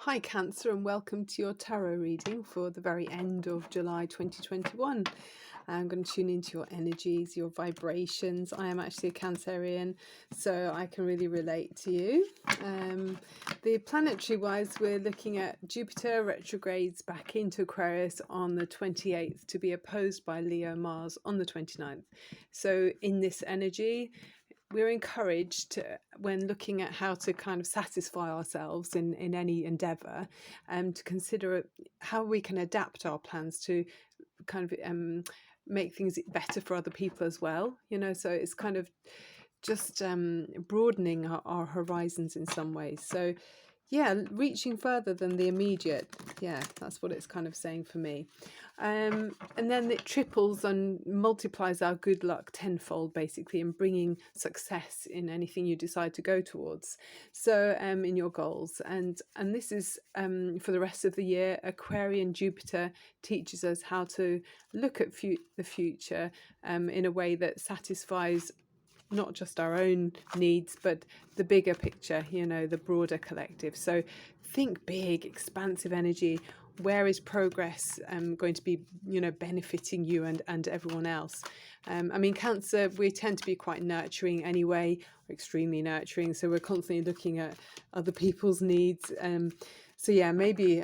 Hi Cancer, and welcome to your tarot reading for the very end of July 2021. I'm going to tune into your energies, your vibrations. I am actually a Cancerian, so I can really relate to you. The planetary wise, we're looking at Jupiter retrogrades back into Aquarius on the 28th to be opposed by Leo Mars on the 29th. So in this energy, we're encouraged to, when looking at how to kind of satisfy ourselves in any endeavour, to consider how we can adapt our plans to kind of make things better for other people as well. So it's kind of just broadening our horizons in some ways. So yeah, reaching further than the immediate. Yeah, that's what it's kind of saying for me. And then it triples and multiplies our good luck tenfold, basically, in bringing success in anything you decide to go towards. So in your goals. And this is for the rest of the year. Aquarian Jupiter teaches us how to look at the future in a way that satisfies not just our own needs, but the bigger picture, the broader collective. So think big, expansive energy. Where is progress going to be, benefiting you and everyone else? Cancer, we tend to be quite nurturing anyway, extremely nurturing. So we're constantly looking at other people's needs. So yeah, maybe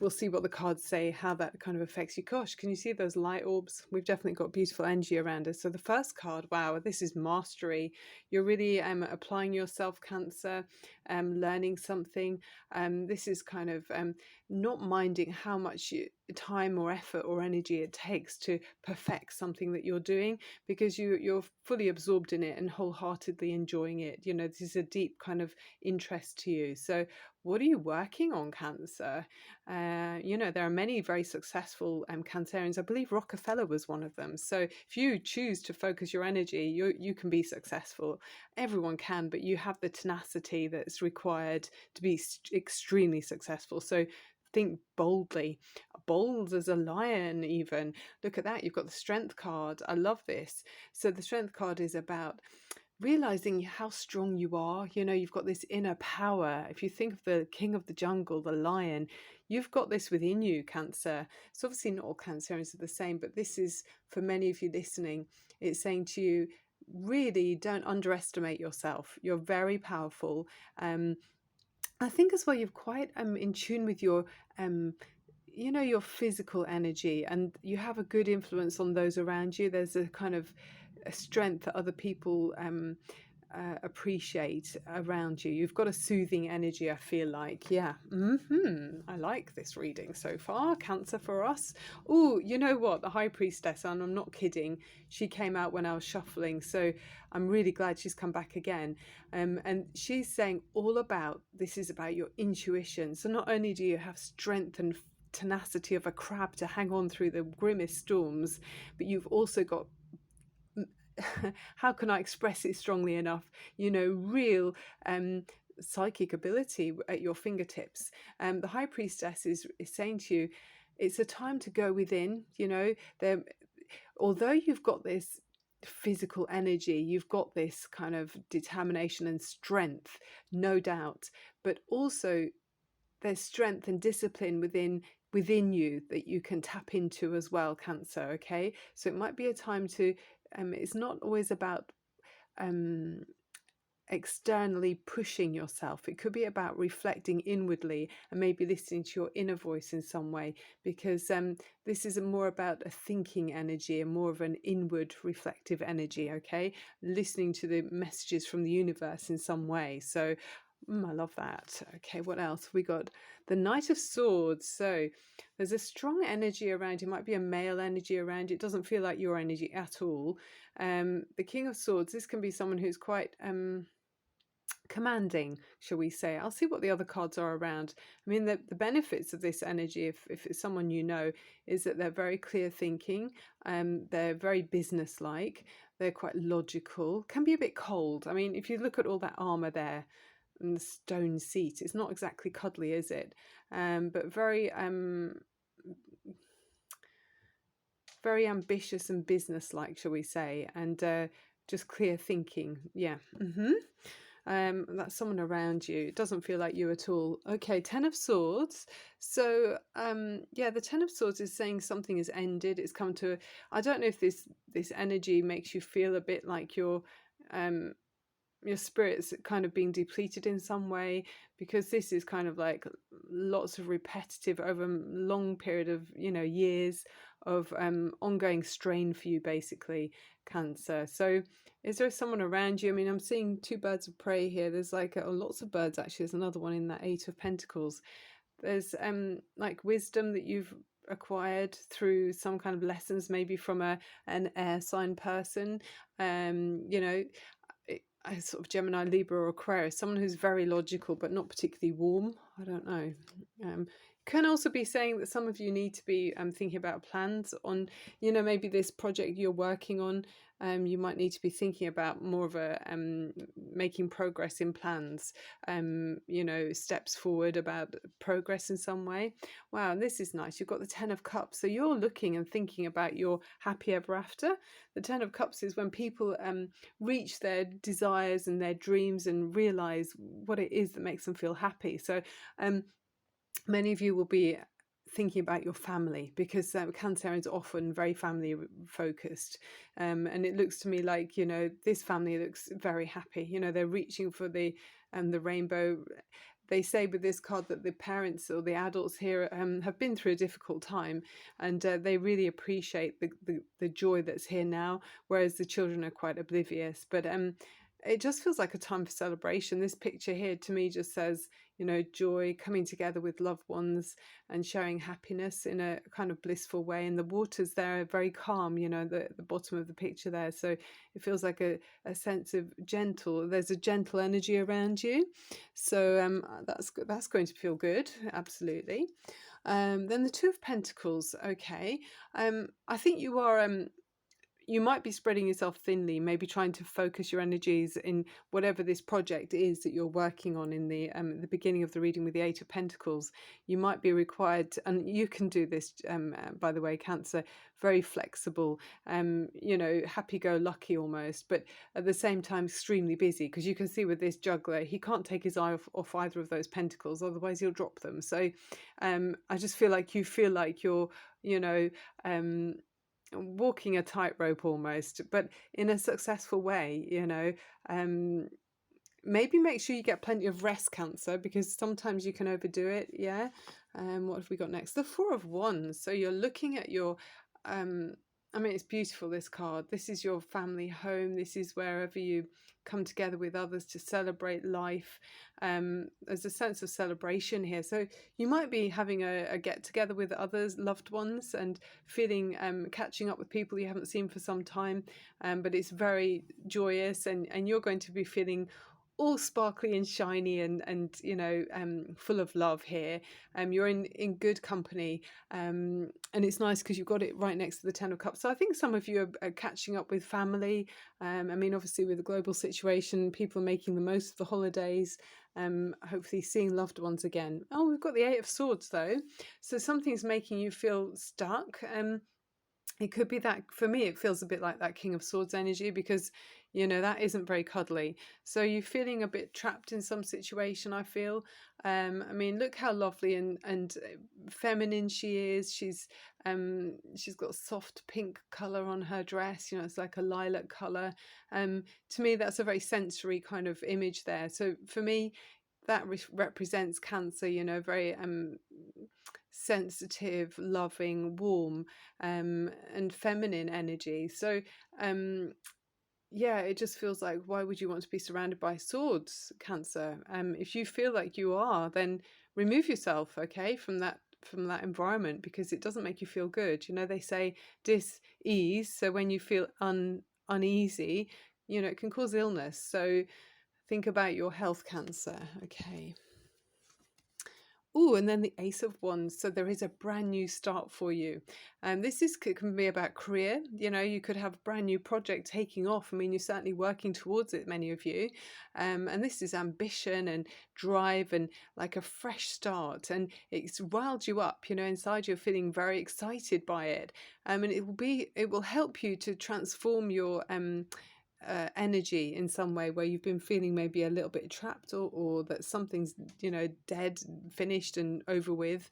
we'll see what the cards say, how that kind of affects you. Gosh, can you see those light orbs? We've definitely got beautiful energy around us. So the first card, wow, this is mastery. You're really applying yourself, Cancer, learning something. This is kind of not minding how much time or effort or energy it takes to perfect something that you're doing, because you're fully absorbed in it and wholeheartedly enjoying it. This is a deep kind of interest to you. So what are you working on, Cancer? There are many very successful Cancerians. I believe Rockefeller was one of them. So if you choose to focus your energy, you can be successful. Everyone can, but you have the tenacity that's required to be extremely successful. So think boldly, bold as a lion even. Look at that, you've got the strength card. I love this. So the strength card is about realizing how strong you are. You've got this inner power. If you think of the king of the jungle, the lion, you've got this within you, Cancer. So obviously not all Cancerians are the same, but this is, for many of you listening, it's saying to you, really don't underestimate yourself. You're very powerful. I think as well, you're quite in tune with your your physical energy, and you have a good influence on those around you. There's a kind of a strength that other people appreciate around you. You've got a soothing energy, I feel like. Yeah. I like this reading so far, Cancer, for us. Oh, you know what? The High Priestess, and I'm not kidding, she came out when I was shuffling, so I'm really glad she's come back again. And she's saying all about, this is about your intuition. So not only do you have strength and tenacity of a crab to hang on through the grimmest storms, but you've also got how can I express it strongly enough? Real psychic ability at your fingertips. The High Priestess is saying to you, it's a time to go within. Although you've got this physical energy, you've got this kind of determination and strength, no doubt, but also there's strength and discipline within you that you can tap into as well, Cancer. Okay, so it might be a time to it's not always about externally pushing yourself. It could be about reflecting inwardly and maybe listening to your inner voice in some way, because this is more about a thinking energy and more of an inward reflective energy. Okay, listening to the messages from the universe in some way. So I love that. Okay, what else? We got the Knight of Swords. So there's a strong energy around you. Might be a male energy around you. It doesn't feel like your energy at all. The King of Swords, this can be someone who's quite commanding, shall we say. I'll see what the other cards are around. The benefits of this energy, if it's someone is that they're very clear thinking. They're very businesslike. They're quite logical. Can be a bit cold. If you look at all that armor there, and the stone seat, it's not exactly cuddly, is it? But very very ambitious and businesslike, shall we say, and just clear thinking. Yeah. That's someone around you. It doesn't feel like you at all. Okay, Ten of Swords. So yeah, the Ten of Swords is saying something has ended. It's come to. I don't know if this energy makes you feel a bit like um your spirit's kind of being depleted in some way, because this is kind of like lots of repetitive over a long period of years of ongoing strain for you, basically, Cancer. So is there someone around you? I mean, I'm seeing two birds of prey here. There's like lots of birds, actually. There's another one in that Eight of Pentacles. There's like wisdom that you've acquired through some kind of lessons, maybe from an air sign person. You know, a sort of Gemini, Libra, or Aquarius, someone who's very logical but not particularly warm. I don't know. Can also be saying that some of you need to be thinking about plans on, maybe this project you're working on. You might need to be thinking about more of a making progress in plans, steps forward, about progress in some way. Wow, this is nice. You've got the Ten of Cups. So you're looking and thinking about your happy ever after. The Ten of Cups is when people reach their desires and their dreams and realize what it is that makes them feel happy. So many of you will be thinking about your family, because Cancerians are often very family focused, and it looks to me like this family looks very happy. They're reaching for the rainbow. They say with this card that the parents or the adults here have been through a difficult time, and they really appreciate the joy that's here now, whereas the children are quite oblivious. But it just feels like a time for celebration. This picture here to me just says, joy, coming together with loved ones and sharing happiness in a kind of blissful way. And the waters there are very calm, the bottom of the picture there. So it feels like a sense of there's a gentle energy around you. So that's going to feel good. Absolutely. Then the Two of Pentacles. Okay. I think you might be spreading yourself thinly, maybe trying to focus your energies in whatever this project is that you're working on. In the beginning of the reading with the Eight of Pentacles, you might be required, and you can do this, by the way, Cancer, very flexible, happy-go-lucky almost, but at the same time extremely busy, because you can see with this juggler, he can't take his eye off either of those pentacles, otherwise he'll drop them. So I just feel like you're, walking a tightrope almost, but in a successful way. Maybe make sure you get plenty of rest, Cancer, because sometimes you can overdo it. Yeah. What have we got next? The Four of Wands. So you're looking at your I mean, it's beautiful, this card. This is your family home. This is wherever you come together with others to celebrate life. There's a sense of celebration here. So you might be having a get together with others, loved ones, and feeling catching up with people you haven't seen for some time. But it's very joyous, and you're going to be feeling all sparkly and shiny and full of love here. You're in good company, and it's nice because you've got it right next to the Ten of Cups. So I think some of you are catching up with family. I mean, obviously with the global situation, people are making the most of the holidays, hopefully seeing loved ones again. Oh, we've got the Eight of Swords though, so something's making you feel stuck. It could be that, for me, it feels a bit like that King of Swords energy, because that isn't very cuddly. So you're feeling a bit trapped in some situation, I feel. I mean, look how lovely and feminine she is. She's got soft pink color on her dress. It's like a lilac color. To me, that's a very sensory kind of image there. So for me, that represents Cancer, very sensitive, loving, warm, and feminine energy. So yeah, it just feels like, why would you want to be surrounded by swords, Cancer? If you feel like you are, then remove yourself, okay, from that environment, because it doesn't make you feel good. They say dis-ease, so when you feel uneasy, it can cause illness. So think about your health, Cancer. Okay. Oh, and then the Ace of Wands. So there is a brand new start for you. And this can be about career. You could have a brand new project taking off. I mean, you're certainly working towards it, many of you. And this is ambition and drive and like a fresh start. And it's riled you up, inside you're feeling very excited by it. And it will help you to transform your energy in some way where you've been feeling maybe a little bit trapped, or that something's, you know, dead, finished and over with.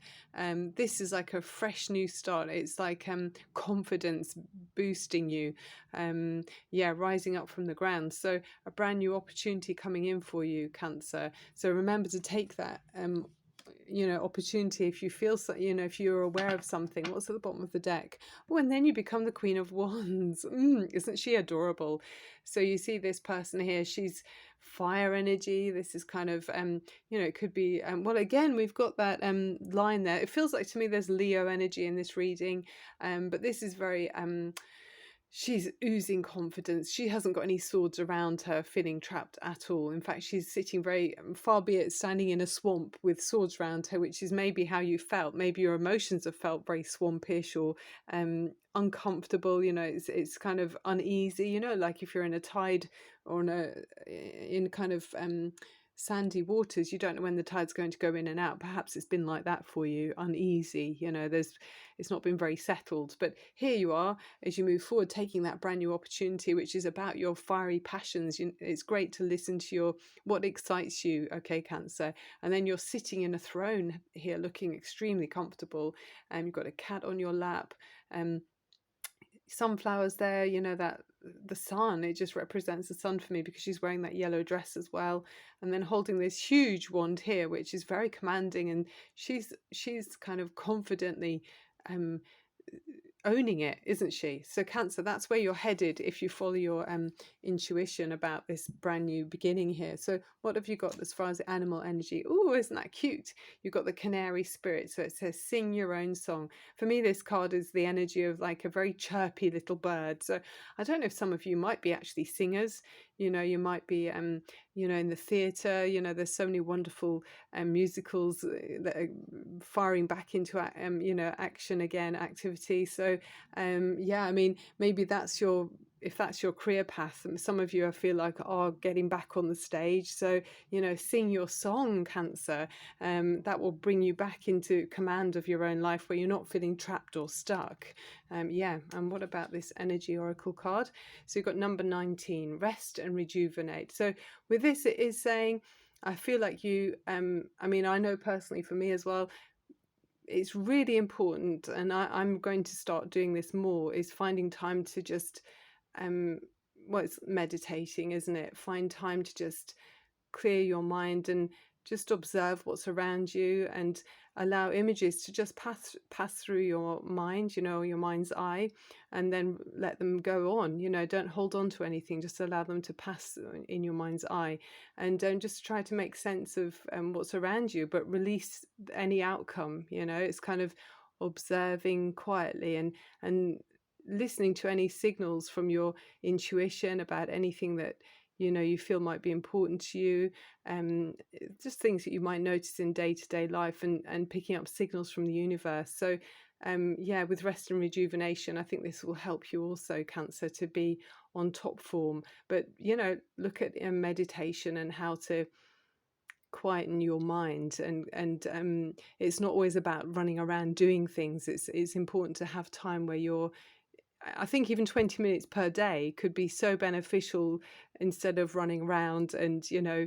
This is like a fresh new start. It's like confidence boosting you, yeah, rising up from the ground. So a brand new opportunity coming in for you, Cancer. So remember to take that you know, opportunity. If you feel so, you know, if you're aware of something, what's at the bottom of the deck? Oh, and then you become the Queen of Wands. Isn't she adorable? So you see this person here, she's fire energy. This is kind of you know, it could be well, again, we've got that line there. It feels like to me there's Leo energy in this reading, but this is very she's oozing confidence. She hasn't got any swords around her, feeling trapped at all. In fact, she's sitting very far be it standing in a swamp with swords around her, which is maybe how you felt. Maybe your emotions have felt very swampish or uncomfortable. You know, it's kind of uneasy. You know, like if you're in a tide or in kind of sandy waters, you don't know when the tide's going to go in and out. Perhaps it's been like that for you, uneasy. You know, it's not been very settled. But here you are, as you move forward, taking that brand new opportunity, which is about your fiery passions. It's great to listen to what excites you, okay, Cancer. And then you're sitting in a throne here, looking extremely comfortable. You've got a cat on your lap. Sunflowers there, you know, that the sun, it just represents the sun for me because she's wearing that yellow dress as well, and then holding this huge wand here, which is very commanding, and she's kind of confidently owning it, isn't she? So Cancer, that's where you're headed if you follow your intuition about this brand new beginning here. So what have you got as far as the animal energy? Oh, isn't that cute? You've got the canary spirit, so it says sing your own song. For me, this card is the energy of like a very chirpy little bird. So I don't know if some of you might be actually singers. You know, you might be you know, in the theatre. You know, there's so many wonderful musicals that are firing back into you know, action again, activity. So yeah, I mean, maybe that's your, if that's your career path. Some of you, I feel like, are getting back on the stage. So, you know, sing your song, Cancer. That will bring you back into command of your own life where you're not feeling trapped or stuck. Yeah, and what about this energy oracle card? So you've got number 19, rest and rejuvenate. So with this, it is saying, I feel like you, I mean, I know personally for me as well, it's really important, and I'm going to start doing this more, is finding time to just well, it's meditating, isn't it? Find time to just clear your mind and just observe what's around you, and allow images to just pass through your mind, you know, your mind's eye, and then let them go on. You know, don't hold on to anything, just allow them to pass in your mind's eye, and don't just try to make sense of what's around you, but release any outcome. You know, it's kind of observing quietly and listening to any signals from your intuition about anything that, you know, you feel might be important to you, just things that you might notice in day-to-day life, and picking up signals from the universe. So yeah, with rest and rejuvenation, I think this will help you also, Cancer, to be on top form. But, you know, look at meditation and how to quieten your mind, and it's not always about running around doing things. It's important to have time where you're, I think even 20 minutes per day could be so beneficial, instead of running around and, you know,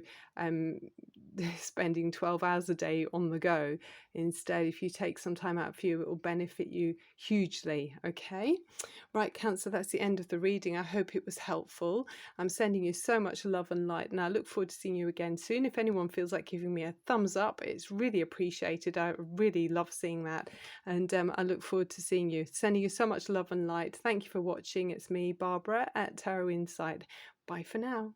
spending 12 hours a day on the go. Instead, if you take some time out for you, it will benefit you hugely. Okay, right, Cancer, that's the end of the reading. I hope it was helpful. I'm sending you so much love and light, and I look forward to seeing you again soon. If anyone feels like giving me a thumbs up, it's really appreciated. I really love seeing that, and I look forward to seeing you. Sending you so much love and light. Thank you for watching. It's me, Barbara, at Tarot Insight. Bye for now.